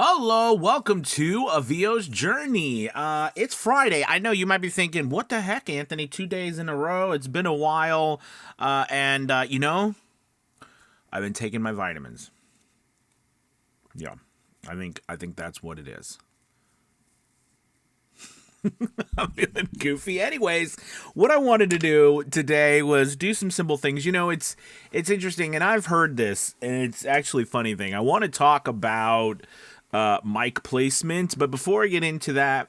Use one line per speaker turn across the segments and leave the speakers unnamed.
Hello, welcome to A VO's Journey. It's Friday. I know you might be thinking, what the heck, Anthony? 2 days in a row. It's been a while. And I've been taking my vitamins. Yeah, I think that's what it is. I'm feeling goofy. Anyways, what I wanted to do today was do some simple things. It's interesting, and I've heard this, and it's actually a funny thing. I want to talk about mic placement, but before I get into that,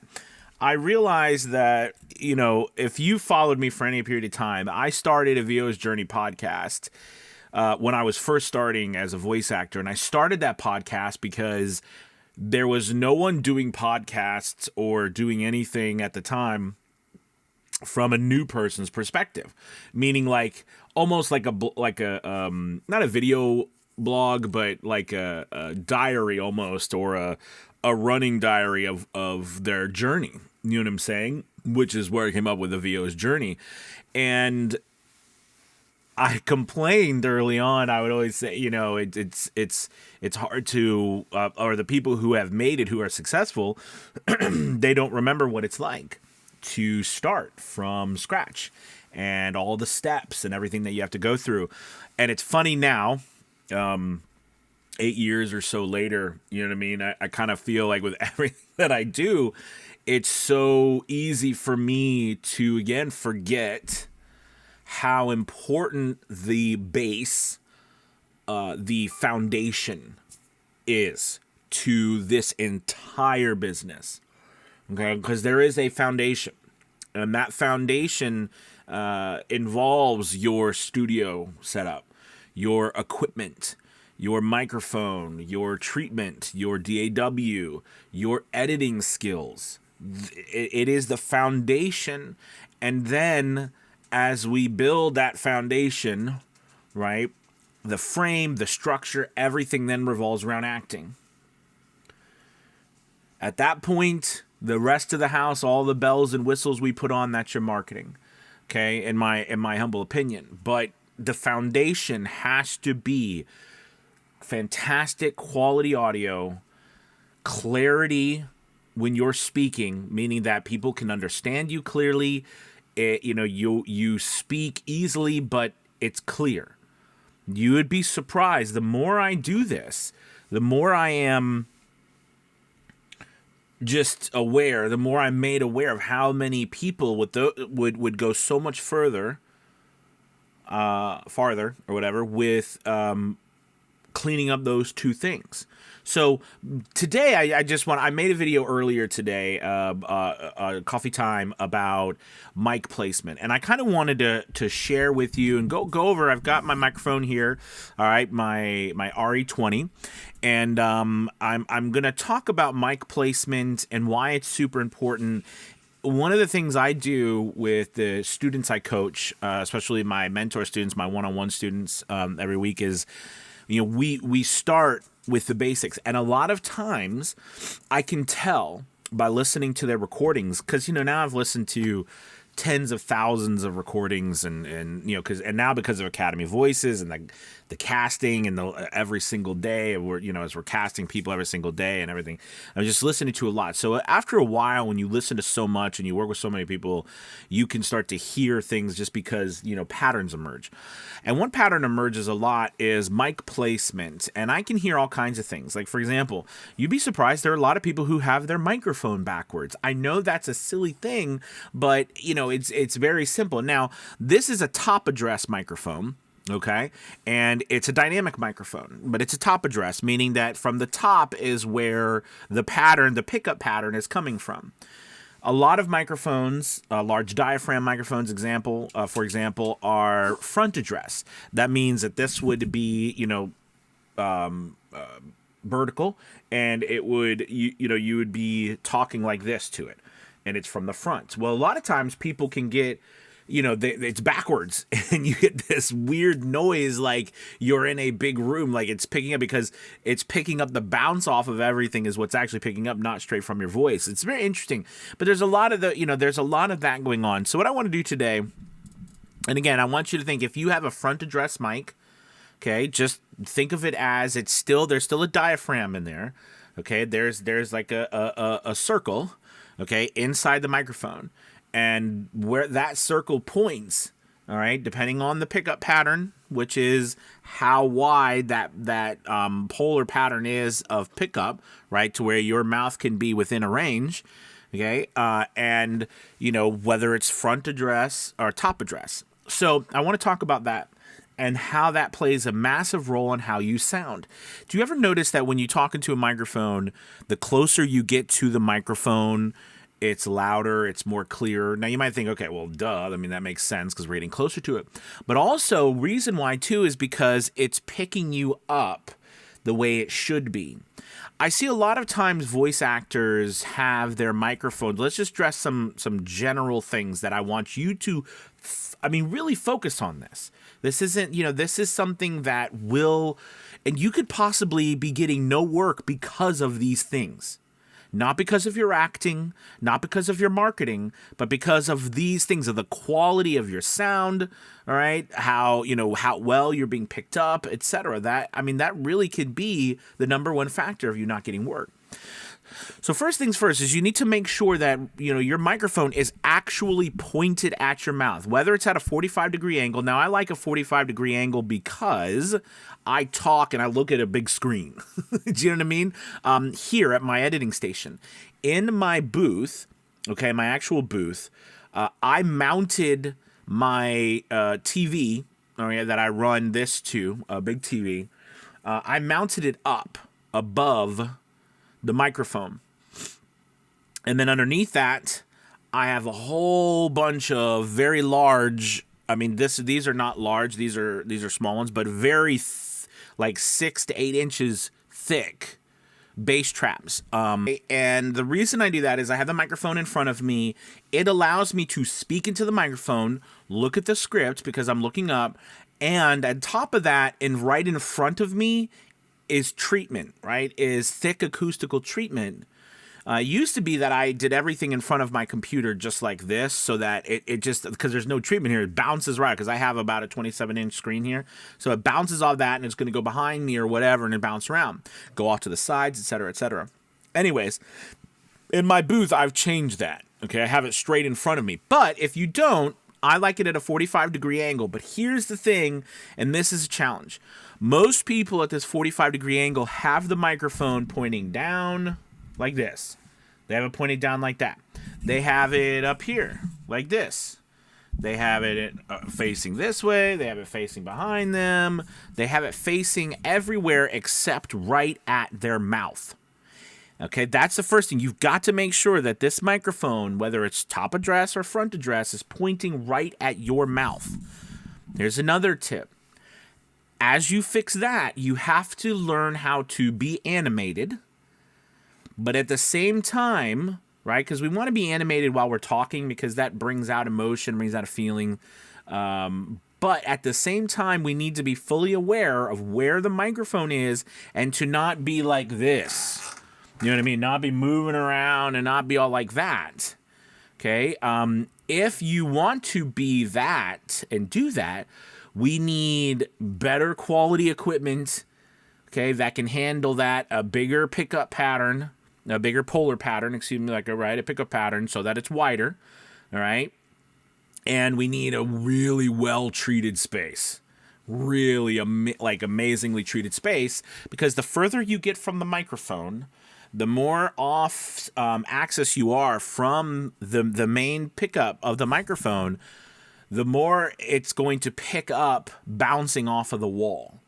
I realized that, if you followed me for any period of time, I started a VO's Journey podcast when I was first starting as a voice actor, and I started that podcast because there was no one doing podcasts or doing anything at the time from a new person's perspective, meaning like almost like a not a video blog, but like a diary almost, or a running diary of their journey. You know what I'm saying? Which is where I came up with the VO's Journey. And I complained early on. I would always say, it's hard to, or the people who have made it, who are successful, they don't remember what it's like to start from scratch and all the steps and everything that you have to go through. And it's funny now, 8 years or so later, you know what I mean? I kind of feel like with everything that I do, it's so easy for me to, again, forget how important the base, the foundation is to this entire business. Okay, because there is a foundation, and that foundation involves your studio setup, your equipment, your microphone, your treatment, your DAW, your editing skills. It is the foundation, and then as we build that foundation, right, the frame, the structure, everything then revolves around acting. At that point, the rest of the house, all the bells and whistles we put on, that's your marketing. Okay, in my humble opinion. But the foundation has to be fantastic quality audio, clarity when you're speaking, meaning that people can understand you clearly. You speak easily, but it's clear. You would be surprised. The more I do this, the more I am just aware, the more I'm made aware of how many people would go so much farther or whatever with cleaning up those two things. So today, I made a video earlier today, coffee time, about mic placement, and I kind of wanted to share with you and go over. I've got my microphone here, all right, my RE20, and I'm gonna talk about mic placement and why it's super important. One of the things I do with the students I coach, especially my mentor students, my one-on-one students, every week is, we start with the basics. And a lot of times I can tell by listening to their recordings, because, now I've listened to tens of thousands of recordings and now because of Academy Voices and the casting and every single day, as we're casting people every single day and everything, I'm just listening to a lot. So after a while, when you listen to so much and you work with so many people, you can start to hear things just because, patterns emerge. And one pattern emerges a lot is mic placement. And I can hear all kinds of things. Like, for example, you'd be surprised there are a lot of people who have their microphone backwards. I know that's a silly thing, but, it's very simple. Now, this is a top address microphone. Okay, and it's a dynamic microphone, but it's a top address, meaning that from the top is where the pickup pattern is coming from. A lot of microphones, large diaphragm microphones, for example, are front address. That means that this would be, vertical, and it would, you would be talking like this to it, and it's from the front. Well, a lot of times people can get, it's backwards, and you get this weird noise like you're in a big room, like it's picking up, because it's picking up the bounce off of everything is what's actually picking up, not straight from your voice. It's very interesting, but there's a lot of that going on. So what I want to do today, and again, I want you to think, if you have a front address mic, okay, just think of it as there's still a diaphragm in there. Okay, there's like a circle, okay, inside the microphone, and where that circle points, all right, depending on the pickup pattern, which is how wide that polar pattern is of pickup, right, to where your mouth can be within a range, okay, and whether it's front address or top address. So I want to talk about that and how that plays a massive role in how you sound. Do you ever notice that when you talk into a microphone, the closer you get to the microphone, it's louder, it's more clear? Now you might think, okay, well, duh. I mean, that makes sense because we're getting closer to it. But also, reason why too is because it's picking you up the way it should be. I see a lot of times voice actors have their microphones. Let's just address some general things that I want you to, really focus on this. This isn't, this is something that will, and you could possibly be getting no work because of these things. Not because of your acting, not because of your marketing, but because of these things, of the quality of your sound, all right? How well you're being picked up, etc. That really could be the number one factor of you not getting work. So first things first is you need to make sure that your microphone is actually pointed at your mouth, whether it's at a 45-degree angle. Now I like a 45-degree angle because I talk and I look at a big screen. Do you know what I mean? Here at my editing station, in my booth, okay, my actual booth, I mounted my TV, that I run this to, a big TV. I mounted it up above the microphone. And then underneath that, I have a whole bunch of very large, these are not large, these are small ones, but very like 6 to 8 inches thick bass traps. And the reason I do that is I have the microphone in front of me. It allows me to speak into the microphone, look at the script because I'm looking up, and on top of that, and right in front of me is treatment, right? Is thick acoustical treatment. Used to be that I did everything in front of my computer just like this, so that it just, because there's no treatment here, it bounces right, because I have about a 27-inch screen here. So it bounces off that, and it's going to go behind me or whatever, and it bounce around. Go off to the sides, etc., etc. Anyways, in my booth, I've changed that. Okay, I have it straight in front of me. But if you don't, I like it at a 45-degree angle. But here's the thing, and this is a challenge. Most people at this 45-degree angle have the microphone pointing down like this. They have it pointed down like that. They have it up here like this. They have it facing this way. They have it facing behind them. They have it facing everywhere except right at their mouth. Okay, that's the first thing. You've got to make sure that this microphone, whether it's top address or front address, is pointing right at your mouth. Here's another tip. As you fix that, you have to learn how to be animated, but at the same time, right, because we want to be animated while we're talking because that brings out emotion, brings out a feeling. But at the same time, we need to be fully aware of where the microphone is and to not be like this. You know what I mean? Not be moving around and not be all like that. Okay? If you want to be that and do that, we need better quality equipment, okay, that can handle that, a bigger pickup pattern, a bigger polar pattern, a pickup pattern so that it's wider, all right? And we need a really well-treated space. Really, amazingly treated space, because the further you get from the microphone, the more off access you are from the main pickup of the microphone, the more it's going to pick up bouncing off of the wall.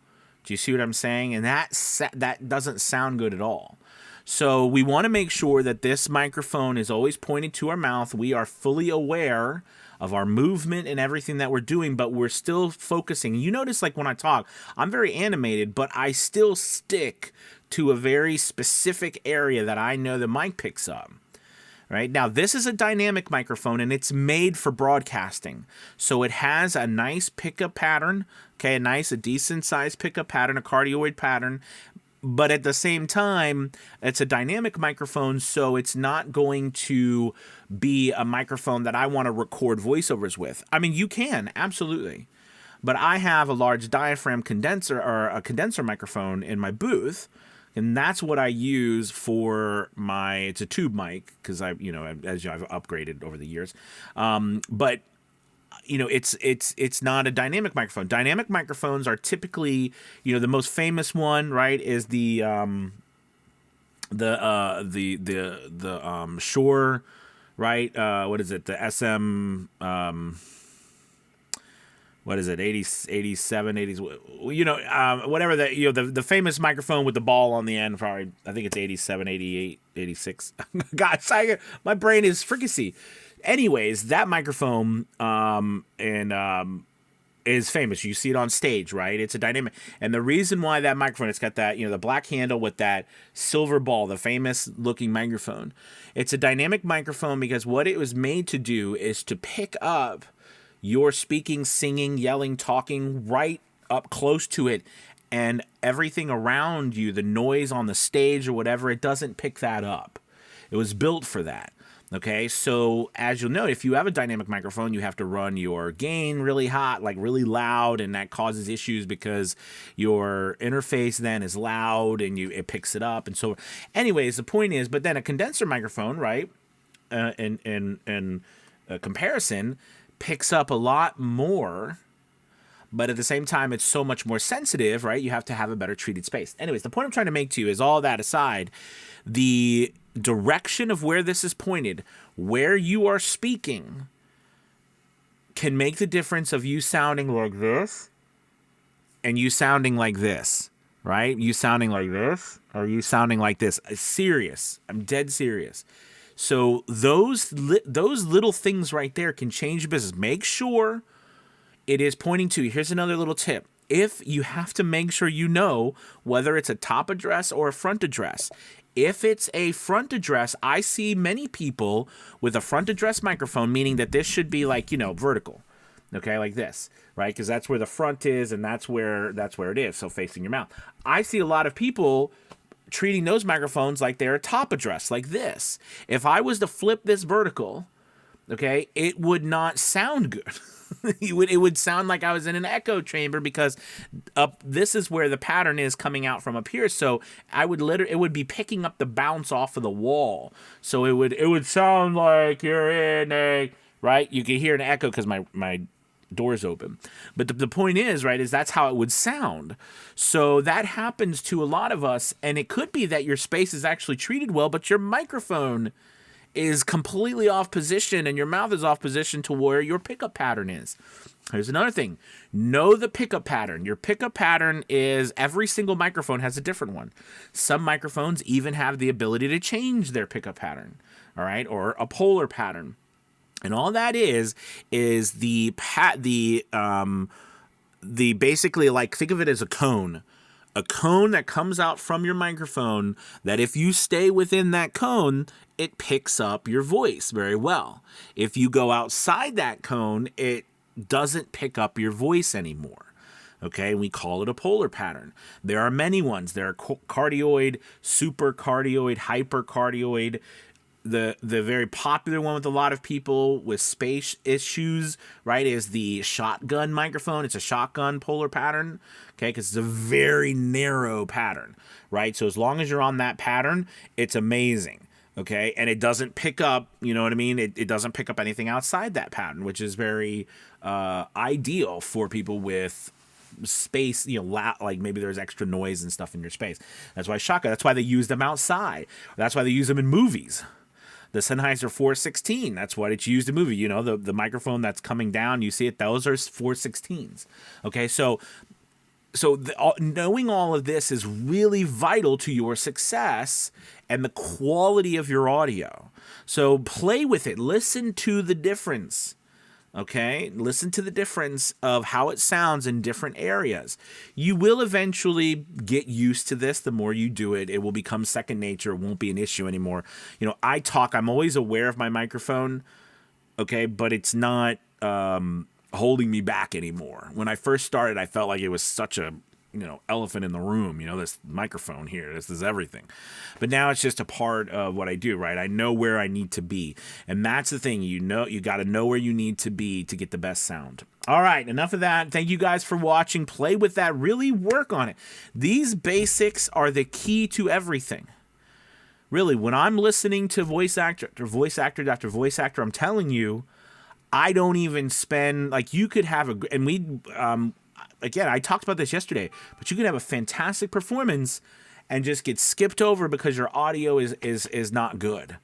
Do you see what I'm saying? And that doesn't sound good at all. So we want to make sure that this microphone is always pointed to our mouth. We are fully aware of our movement and everything that we're doing, but we're still focusing. You notice, like, when I talk, I'm very animated, but I still stick to a very specific area that I know the mic picks up. Right? Now, this is a dynamic microphone, and it's made for broadcasting. So it has a nice pickup pattern, okay, a decent-sized pickup pattern, a cardioid pattern. But at the same time, it's a dynamic microphone, so it's not going to be a microphone that I want to record voiceovers with. I mean, you can, absolutely. But I have a large diaphragm condenser, or a condenser microphone in my booth, And that's what I use for my, it's a tube mic because as I've upgraded over the years. But it's not a dynamic microphone. Dynamic microphones are typically, the most famous one, right, is the Shure, right? What is it? The SM, what is it? 80, 87, 80s, whatever that, the famous microphone with the ball on the end, probably, I think it's 87, 88, 86. Gosh, my brain is fricassee. Anyways, that microphone, is famous. You see it on stage, right? It's a dynamic. And the reason why that microphone, it's got that, the black handle with that silver ball, the famous looking microphone. It's a dynamic microphone because what it was made to do is to pick up your speaking, singing, yelling, talking right up close to it, and everything around you, the noise on the stage or whatever, it doesn't pick that up. It was built for that. Okay, so as you'll note, if you have a dynamic microphone, you have to run your gain really hot, like really loud, and that causes issues because your interface then is loud and it picks it up. And so, anyways, the point is, but then a condenser microphone, right, in comparison, picks up a lot more, but at the same time, it's so much more sensitive, right? You have to have a better treated space. Anyways, the point I'm trying to make to you is, all that aside, the direction of where this is pointed, where you are speaking, can make the difference of you sounding like this and you sounding like this, right? You sounding like this or you sounding like this. Serious. I'm dead serious. So those little things right there can change your business. Make sure it is pointing to you. Here's another little tip. If you have to make sure you know whether it's a top address or a front address. If it's a front address, I see many people with a front address microphone, meaning that this should be like, vertical, okay, like this, right? Because that's where the front is and that's where it is, so facing your mouth. I see a lot of people treating those microphones like they're a top address, like this. If I was to flip this vertical, okay, it would not sound good. It would sound like I was in an echo chamber because this is where the pattern is coming out from up here. So it would be picking up the bounce off of the wall. So it would sound like you're in a, right? You can hear an echo because my door's open. But the point is, right, is that's how it would sound. So that happens to a lot of us. And it could be that your space is actually treated well, but your microphone is completely off position and your mouth is off position to where your pickup pattern is. Here's another thing. Know the pickup pattern. Your pickup pattern is, every single microphone has a different one. Some microphones even have the ability to change their pickup pattern, all right, or a polar pattern. And all that is the basically, like, think of it as a cone. A cone that comes out from your microphone that if you stay within that cone, it picks up your voice very well. If you go outside that cone, it doesn't pick up your voice anymore. Okay, we call it a polar pattern. There are many ones. There are cardioid, supercardioid, hypercardioid. The very popular one with a lot of people with space issues, right, is the shotgun microphone. It's a shotgun polar pattern, okay, because it's a very narrow pattern, right? So as long as you're on that pattern, it's amazing, okay? And it doesn't pick up, you know what I mean? It doesn't pick up anything outside that pattern, which is very ideal for people with space, like maybe there's extra noise and stuff in your space. That's why shotgun, that's why they use them outside. That's why they use them in movies. The Sennheiser 416, that's what it's used in movie. The microphone that's coming down, you see it, those are 416s. Okay, so knowing all of this is really vital to your success and the quality of your audio. So play with it. Listen to the difference. Okay, listen to the difference of how it sounds in different areas. You will eventually get used to this. The more you do it, it will become second nature. It won't be an issue anymore. I'm always aware of my microphone, okay, but it's not holding me back anymore. When I first started, I felt like it was such a elephant in the room, this microphone here, this is everything. But now it's just a part of what I do, right? I know where I need to be. And that's the thing, you got to know where you need to be to get the best sound. All right, enough of that. Thank you guys for watching. Play with that, really work on it. These basics are the key to everything. Really, when I'm listening to voice actor after voice actor after voice actor, I'm telling you, I don't even spend, like, you could have and we, again, I talked about this yesterday, but you could have a fantastic performance and just get skipped over because your audio is not good.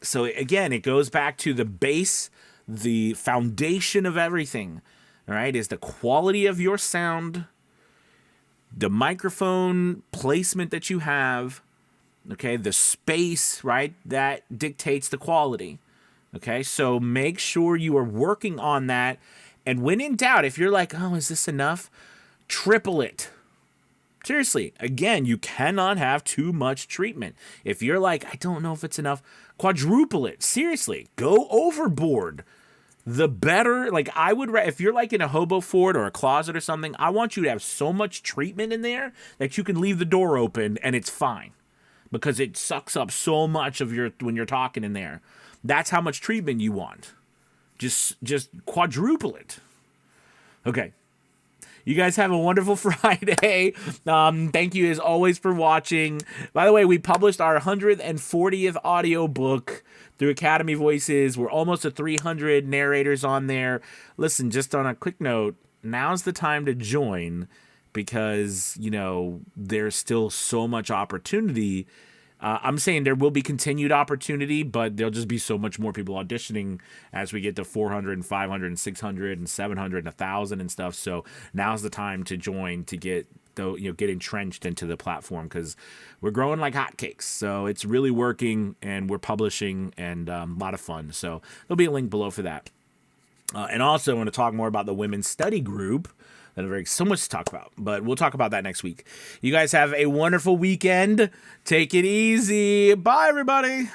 So again, it goes back to the base, the foundation of everything, all right, is the quality of your sound, the microphone placement that you have, okay, the space, right, that dictates the quality. Okay, so make sure you are working on that. And when in doubt, if you're like, oh, is this enough? Triple it. Seriously, again, you cannot have too much treatment. If you're like, I don't know if it's enough, quadruple it. Seriously, go overboard. The better, like I would, if you're like in a hobo fort or a closet or something, I want you to have so much treatment in there that you can leave the door open and it's fine. Because it sucks up so much of when you're talking in there. That's how much treatment you want. Just quadruple it. Okay. You guys have a wonderful Friday. Thank you as always for watching. By the way, we published our 140th audiobook through Academy Voices. We're almost at 300 narrators on there. Listen, just on a quick note, now's the time to join because, there's still so much opportunity. I'm saying there will be continued opportunity, but there'll just be so much more people auditioning as we get to 400 and 500 and 600 and 700 and 1,000 and stuff. So now's the time to join to get entrenched into the platform because we're growing like hotcakes. So it's really working and we're publishing and a lot of fun. So there'll be a link below for that. And also I want to talk more about the women's study group. There's so much to talk about, but we'll talk about that next week. You guys have a wonderful weekend. Take it easy. Bye, everybody.